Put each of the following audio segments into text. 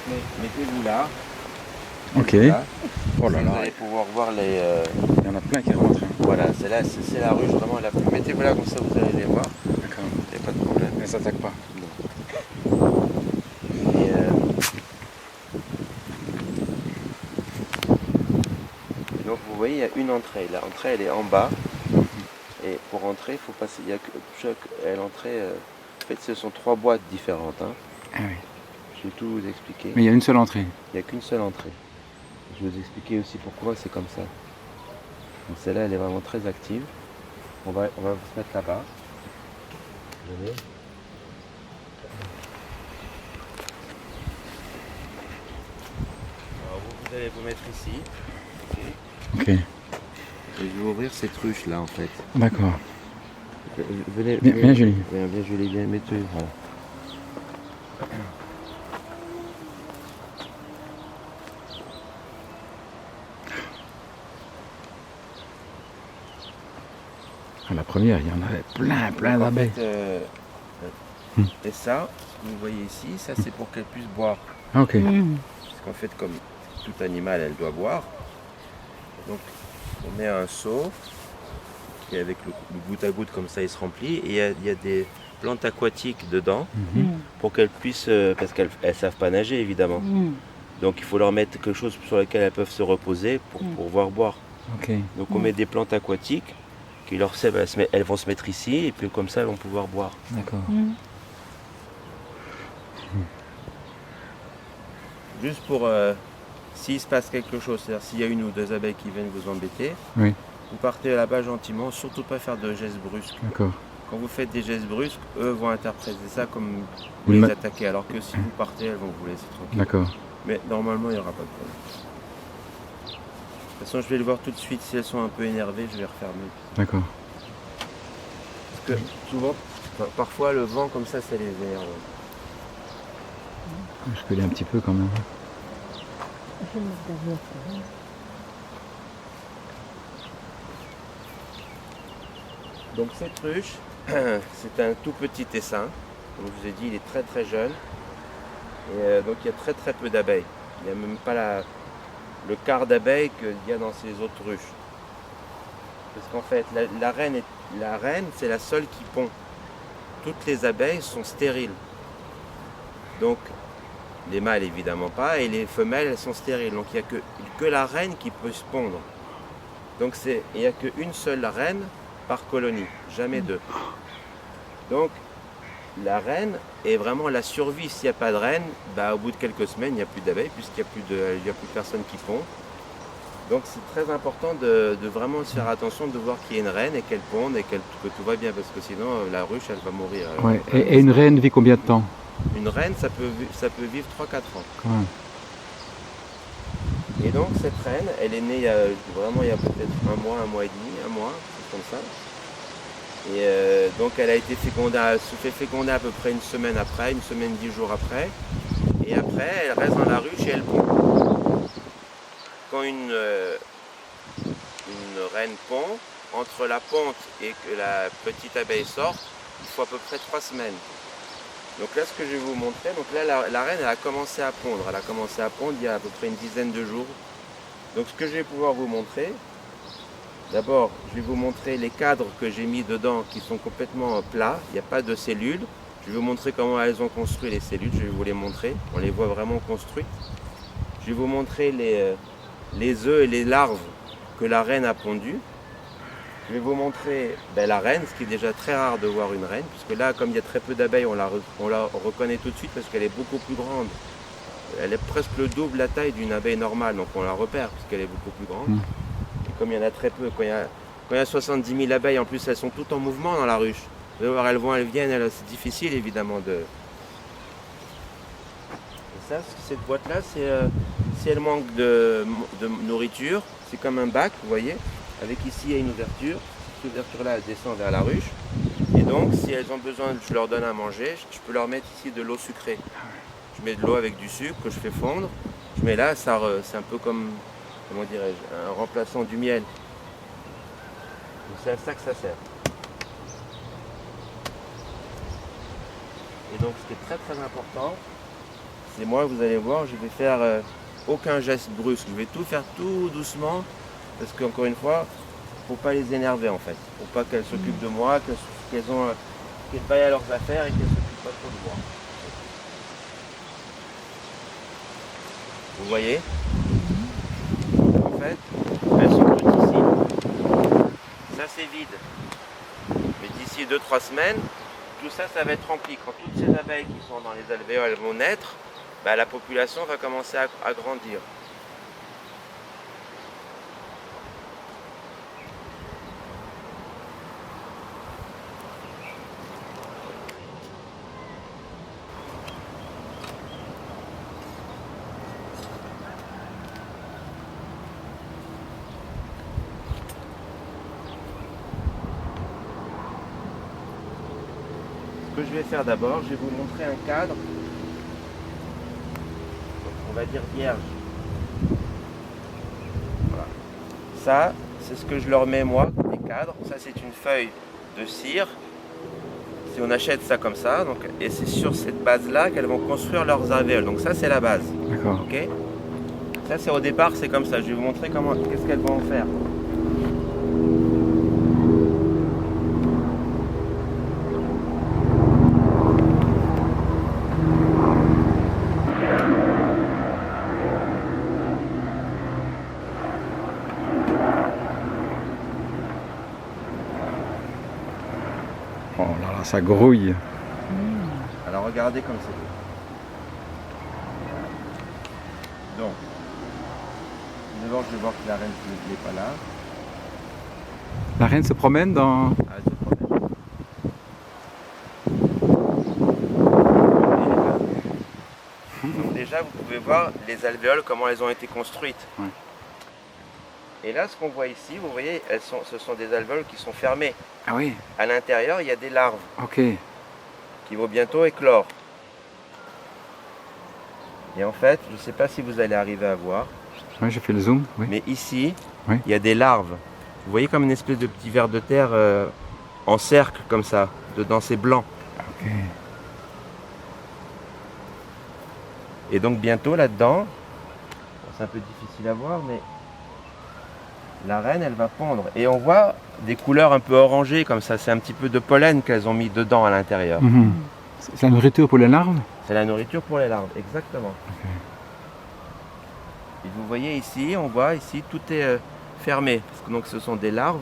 Mettez-vous là. Ok. Là. Oh là Vous là, allez pouvoir voir les... il y en a plein qui rentrent. Hein. Voilà, c'est la ruche vraiment la plus... Mettez-vous là comme ça, vous allez les voir. D'accord. Il n'y a pas de problème. Mais ça s'attaque pas. Et, donc vous voyez, il y a une entrée. L'entrée, elle est en bas. Et pour entrer, il faut passer... Il y a que l'entrée... en fait, ce sont 3 boîtes différentes. Hein. Ah oui. Je vais tout vous expliquer. Mais il y a une seule entrée. Il n'y a qu'une seule entrée. Je vais vous expliquer aussi pourquoi c'est comme ça. Donc celle-là, elle est vraiment très active. On va se mettre là-bas. Venez. Alors vous allez vous mettre ici. Ok. Et je vais ouvrir cette ruche là en fait. D'accord. Venez, Viens Julie. Viens Julie, viens, mets-toi. Voilà. À la première, il y en avait plein d'abeilles. Et ça, vous voyez ici, ça c'est pour qu'elle puisse boire. Ah, ok. Parce qu'en fait, comme tout animal, elle doit boire. Donc, on met un seau qui, avec le goutte à goutte, comme ça, il se remplit. Et il y a des plantes aquatiques dedans pour qu'elles puissent, parce qu'elles ne savent pas nager, évidemment. Donc, il faut leur mettre quelque chose sur lequel elles peuvent se reposer pour pouvoir boire. Ok. Donc, on met des plantes aquatiques qui leur servent, elles vont se mettre ici et puis comme ça, elles vont pouvoir boire. D'accord. Juste pour s'il se passe quelque chose, c'est-à-dire s'il y a une ou deux abeilles qui viennent vous embêter, Oui. vous partez là-bas gentiment, surtout pas faire de gestes brusques. D'accord. Quand vous faites des gestes brusques, eux vont interpréter ça comme vous Une les ma- attaquer, alors que si vous partez, elles vont vous laisser tranquille. D'accord. Mais normalement, il n'y aura pas de problème. De toute façon, je vais le voir tout de suite, si elles sont un peu énervées, je vais refermer. D'accord. Parce que souvent, parfois le vent comme ça les énerve. Je connais un petit peu quand même. Donc cette ruche, c'est un tout petit essaim. Comme je vous ai dit, il est très très jeune. Et donc il y a très très peu d'abeilles. Il n'y a même pas le quart d'abeilles qu'il y a dans ces autres ruches. Parce qu'en fait, la reine, c'est la seule qui pond. Toutes les abeilles sont stériles. Donc les mâles évidemment pas, et les femelles elles sont stériles. Donc il n'y a que la reine qui peut se pondre. Donc il n'y a qu'une seule reine par colonie, jamais deux. Donc la reine est vraiment la survie. S'il n'y a pas de reine, au bout de quelques semaines, il n'y a plus d'abeilles puisqu'il n'y a plus personne qui pond. Donc c'est très important de vraiment se faire attention de voir qu'il y a une reine et qu'elle ponde et que tout va bien parce que sinon la ruche elle va mourir. Ouais. Et une reine vit combien de temps? Une reine ça peut vivre 3-4 ans. Quand même. Et donc cette reine, elle est née il y a peut-être un mois et demi, un mois, comme ça. Et donc elle a été fécondée, elle se fait féconder à peu près une semaine, 10 jours après. Et après, elle reste dans la ruche et elle pond. Quand une reine pond, entre la ponte et que la petite abeille sort, il faut à peu près 3 semaines. Donc là, ce que je vais vous montrer, donc là, la reine, elle a commencé à pondre. Elle a commencé à pondre il y a à peu près une dizaine de jours. Donc ce que je vais pouvoir vous montrer, d'abord, je vais vous montrer les cadres que j'ai mis dedans qui sont complètement plats. Il n'y a pas de cellules. Je vais vous montrer comment elles ont construit les cellules. Je vais vous les montrer. On les voit vraiment construites. Je vais vous montrer les œufs et les larves que la reine a pondues. Je vais vous montrer la reine, ce qui est déjà très rare de voir une reine, puisque là, comme il y a très peu d'abeilles, on la reconnaît tout de suite parce qu'elle est beaucoup plus grande. Elle est presque le double de la taille d'une abeille normale, donc on la repère puisqu'elle est beaucoup plus grande. Et comme il y en a très peu, quand il y a 70 000 abeilles, en plus elles sont toutes en mouvement dans la ruche. Vous allez voir, elles vont, elles viennent, c'est difficile évidemment de... Et ça, cette boîte-là, si elle manque de nourriture, c'est comme un bac, vous voyez. Avec ici, il y a une ouverture. Cette ouverture-là, elle descend vers la ruche. Et donc, si elles ont besoin, je leur donne à manger, je peux leur mettre ici de l'eau sucrée. Je mets de l'eau avec du sucre que je fais fondre. Je mets là, c'est un peu comme, comment dirais-je, un remplaçant du miel. C'est à ça que ça sert. Et donc, ce qui est très très important, Et moi, vous allez voir, je vais faire aucun geste brusque. Je vais tout faire tout doucement, parce qu'encore une fois, faut pas les énerver en fait. Faut pas qu'elles s'occupent de moi, qu'elles vaillent à leurs affaires et qu'elles s'occupent pas trop de moi. Vous voyez? En fait, elles sont toutes ici. Ça c'est vide. Mais d'ici 2-3 semaines, tout ça, ça va être rempli. Quand toutes ces abeilles qui sont dans les alvéoles vont naître, bah, la population va commencer à grandir. Ce que je vais faire d'abord, je vais vous montrer un cadre, on va dire vierge. Voilà. Ça, c'est ce que je leur mets moi, des cadres. Ça, c'est une feuille de cire. Si on achète ça comme ça, donc, et c'est sur cette base-là qu'elles vont construire leurs alvéoles. Donc ça, c'est la base. D'accord. Ok. Ça, c'est au départ, c'est comme ça. Je vais vous montrer qu'est-ce qu'elles vont en faire. Oh là là, ça grouille. Alors regardez comme c'est beau. Donc, d'abord je vais voir que la reine n'est pas là. La reine se promène dans... Ah, elle se promène. Donc déjà vous pouvez voir les alvéoles, comment elles ont été construites. Ouais. Et là ce qu'on voit ici, vous voyez, ce sont des alvéoles qui sont fermées. Ah oui, À l'intérieur il y a des larves ok. qui vont bientôt éclore. Et en fait, je ne sais pas si vous allez arriver à voir, Ouais, j'ai fait le zoom, oui. mais ici, Oui. il y a des larves. Vous voyez comme une espèce de petit ver de terre en cercle comme ça. Dedans c'est blanc. Ok. Et donc bientôt là-dedans, bon, c'est un peu difficile à voir, mais la reine elle va pondre. Et on voit des couleurs un peu orangées comme ça. C'est un petit peu de pollen qu'elles ont mis dedans à l'intérieur. Mhm. C'est la nourriture pour les larves? C'est la nourriture pour les larves, exactement. Et vous voyez ici, on voit ici, tout est fermé. Parce que donc ce sont des larves.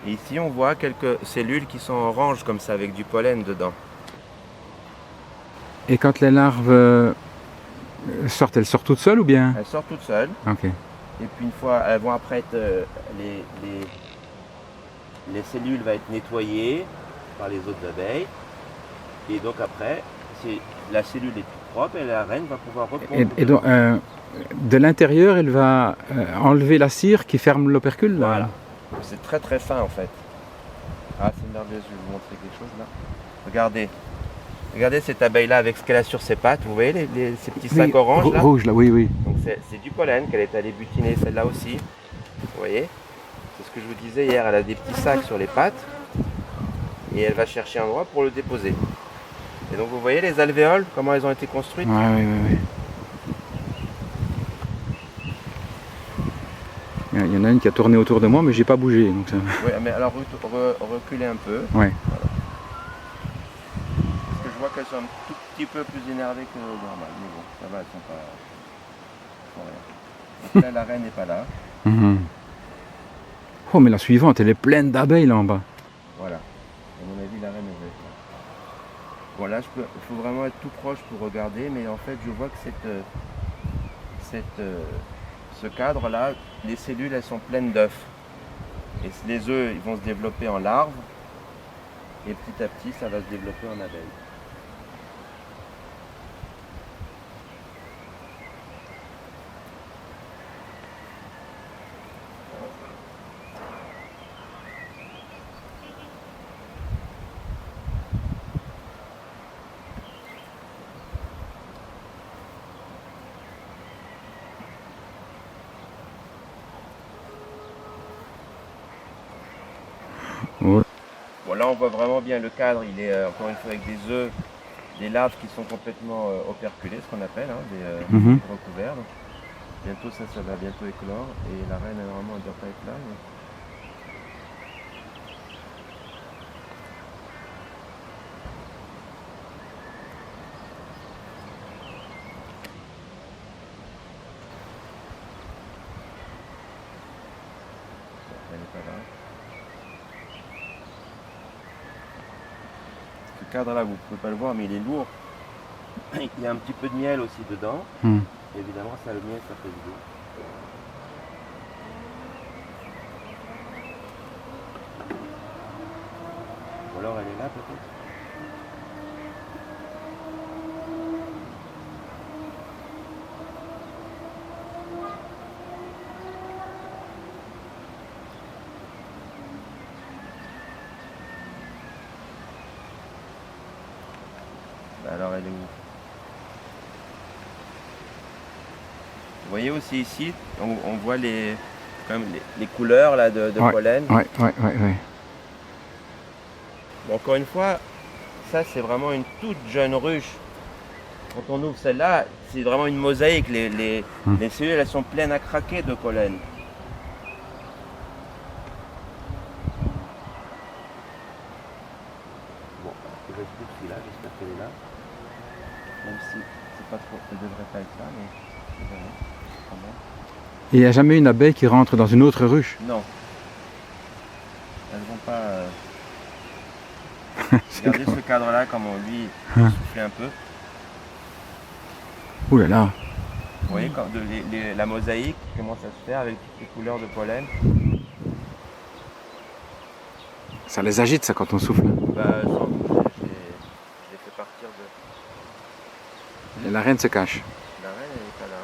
Et ici on voit quelques cellules qui sont oranges comme ça avec du pollen dedans. Et quand les larves sortent, elles sortent toutes seules ou bien? Elles sortent toutes seules. Ok. Et puis une fois, elles vont après être, les cellules vont être nettoyées par les autres abeilles. Et donc après, la cellule est toute propre et la reine va pouvoir répondre. Et donc, de l'intérieur, elle va enlever la cire qui ferme l'opercule là. Voilà. C'est très très fin en fait. Ah, c'est merveilleux, je vais vous montrer quelque chose là. Regardez. Regardez cette abeille là avec ce qu'elle a sur ses pattes. Vous voyez ces petits sacs Oui, oranges là? rouge là, oui, oui. Donc c'est du pollen qu'elle est allée butiner, celle-là aussi. Vous voyez? C'est ce que je vous disais hier, elle a des petits sacs sur les pattes. Et elle va chercher un endroit pour le déposer. Et donc vous voyez les alvéoles, comment elles ont été construites? Ouais, oui, oui, oui. Il y en a une qui a tourné autour de moi, mais j'ai pas bougé. Donc ça... Oui, mais alors reculez un peu. Ouais. Voilà. Parce que je vois qu'elles sont un tout petit peu plus énervées que normal. Mais bon, ça va, elles sont pas... elles font rien. Donc là, la reine n'est pas là. Mhm. Oh, mais la suivante, elle est pleine d'abeilles là en bas. Voilà. À mon avis, la reine elle va être là. Bon, là, il faut vraiment être tout proche pour regarder, mais en fait, je vois que ce cadre-là, les cellules, elles sont pleines d'œufs. Et les œufs, ils vont se développer en larves, et petit à petit, ça va se développer en abeilles. Oh. Bon, là, on voit vraiment bien le cadre. Il est encore une fois avec des œufs, des larves qui sont complètement operculées, ce qu'on appelle, hein, des recouverts. Donc, bientôt, ça va bientôt éclore. Et la reine, normalement, elle ne doit pas être là. Mais... elle n'est pas là. Ce cadre-là, vous ne pouvez pas le voir, mais il est lourd. Il y a un petit peu de miel aussi dedans. Évidemment, ça, le miel, ça fait du goût. Ou alors, elle est là, peut-être. Alors, elle est où? Vous voyez aussi ici, on voit comme les couleurs là, de pollen. Ouais. Bon, encore une fois, ça c'est vraiment une toute jeune ruche. Quand on ouvre celle-là, c'est vraiment une mosaïque. Les cellules, elles sont pleines à craquer de pollen. Bon, il reste plus que celui-là, j'espère qu'elle est là. Même si c'est pas trop, elle devrait pas être là, mais c'est vrai. Et il n'y a jamais une abeille qui rentre dans une autre ruche? Non. Elles vont pas... Regardez ce cadre-là, comment lui souffler un peu. Ouh là là. Vous voyez quand la mosaïque commence à se faire avec toutes les couleurs de pollen. Ça les agite ça quand on souffle. Bah, sans doute, je les fais partir de... Et la reine se cache. La reine, elle est pas là.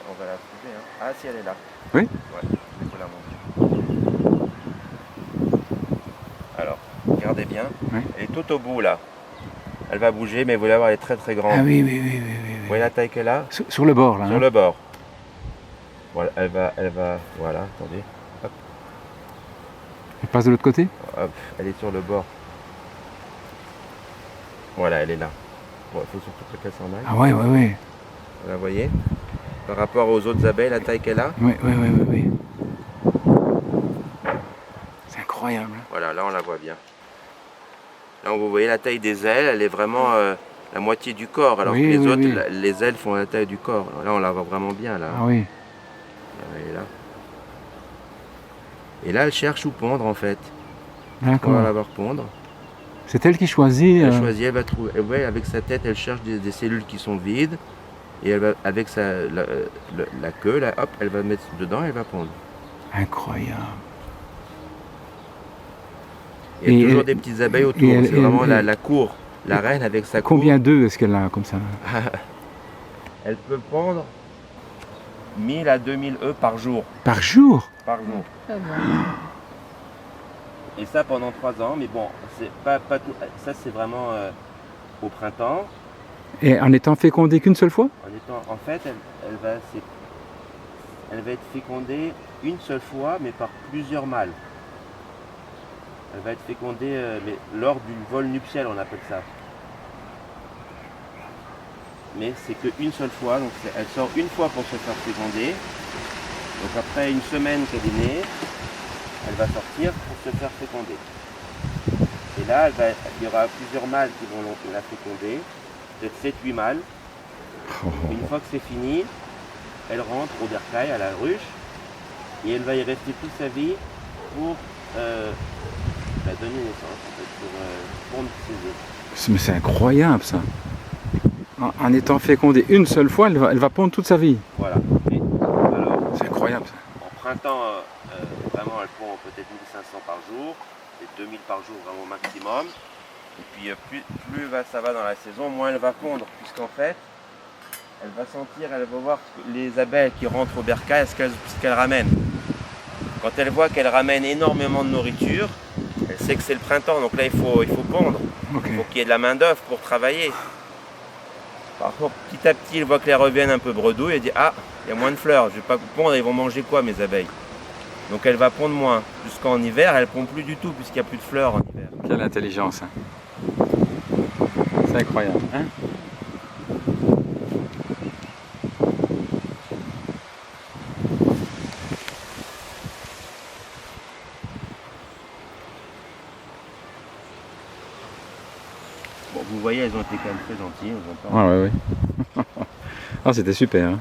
On va la trouver, hein. Ah si, elle est là. Oui? Ouais, je vais vous la montrer. Alors, regardez bien. Oui. Elle est tout au bout là. Elle va bouger, mais vous allez voir, elle est très très grande. Ah oui. Vous voyez la taille qu'elle a? Sur le bord là. Sur le bord. Voilà, elle va, voilà, attendez. Hop, Elle passe de l'autre côté? hop, elle est sur le bord. Voilà, elle est là. Bon, il faut surtout pas qu'elle s'en aille. Ah ouais. Vous la voyez? Par rapport aux autres abeilles, la taille qu'elle a. Oui. C'est incroyable. Voilà, là on la voit bien. Là vous voyez la taille des ailes, elle est vraiment la moitié du corps, alors que les autres, les ailes font la taille du corps. Alors là on la voit vraiment bien là. Ah oui. Elle est là. Et là elle cherche où pondre en fait. On D'accord. va la voir pondre. C'est elle qui choisit. Elle choisit, elle va trouver. Et ouais, avec sa tête, elle cherche des cellules qui sont vides. Et elle va, avec la queue, là, hop, elle va mettre dedans et elle va pondre. Incroyable. Il y a toujours des petites abeilles autour. C'est vraiment la cour. La reine avec sa cour. Combien d'œufs est-ce qu'elle a comme ça? Elle peut pondre 1000 à 2000 œufs par jour. Par jour? Par jour. Ah bon. Et ça pendant 3 ans. Mais bon, c'est pas tout. Ça c'est vraiment au printemps. Et en étant fécondée qu'une seule fois? En fait, elle va être fécondée une seule fois, mais par plusieurs mâles. Elle va être fécondée mais lors du vol nuptial, on appelle ça. Mais c'est qu'une seule fois, donc elle sort une fois pour se faire féconder. Donc après une semaine qu'elle est née, elle va sortir pour se faire féconder. Et là, il y aura plusieurs mâles qui vont la féconder, peut-être 7-8 mâles. Une fois que c'est fini, elle rentre au bercail, à la ruche, et elle va y rester toute sa vie pour donner naissance, en fait, pour pondre ses œufs. Mais c'est incroyable ça. En étant fécondée une seule fois, elle va pondre toute sa vie. Voilà. Et, alors, c'est incroyable ça. En printemps, vraiment, elle pond peut-être 1500 par jour, et 2000 par jour vraiment maximum. Et puis plus ça va dans la saison, moins elle va pondre, puisqu'en fait, elle va sentir, elle va voir les abeilles qui rentrent au bercail, ce qu'elles ramènent. Quand elle voit qu'elles ramènent énormément de nourriture, Elle sait que c'est le printemps, donc là il faut pondre. Ok. Il faut qu'il y ait de la main d'œuvre pour travailler. Parfois, petit à petit, il voit que les reviennent un peu bredouilles et dit ah, il y a moins de fleurs, je vais pas pondre, ils vont manger quoi mes abeilles? Donc elle va pondre moins. Jusqu'en hiver, elle pond plus du tout puisqu'il n'y a plus de fleurs en hiver. Quelle intelligence. Hein. C'est incroyable. Hein. Bon, vous voyez, elles ont été quand même très gentilles. On entend. Ouais, ouais, ouais. Ah, c'était super. Hein.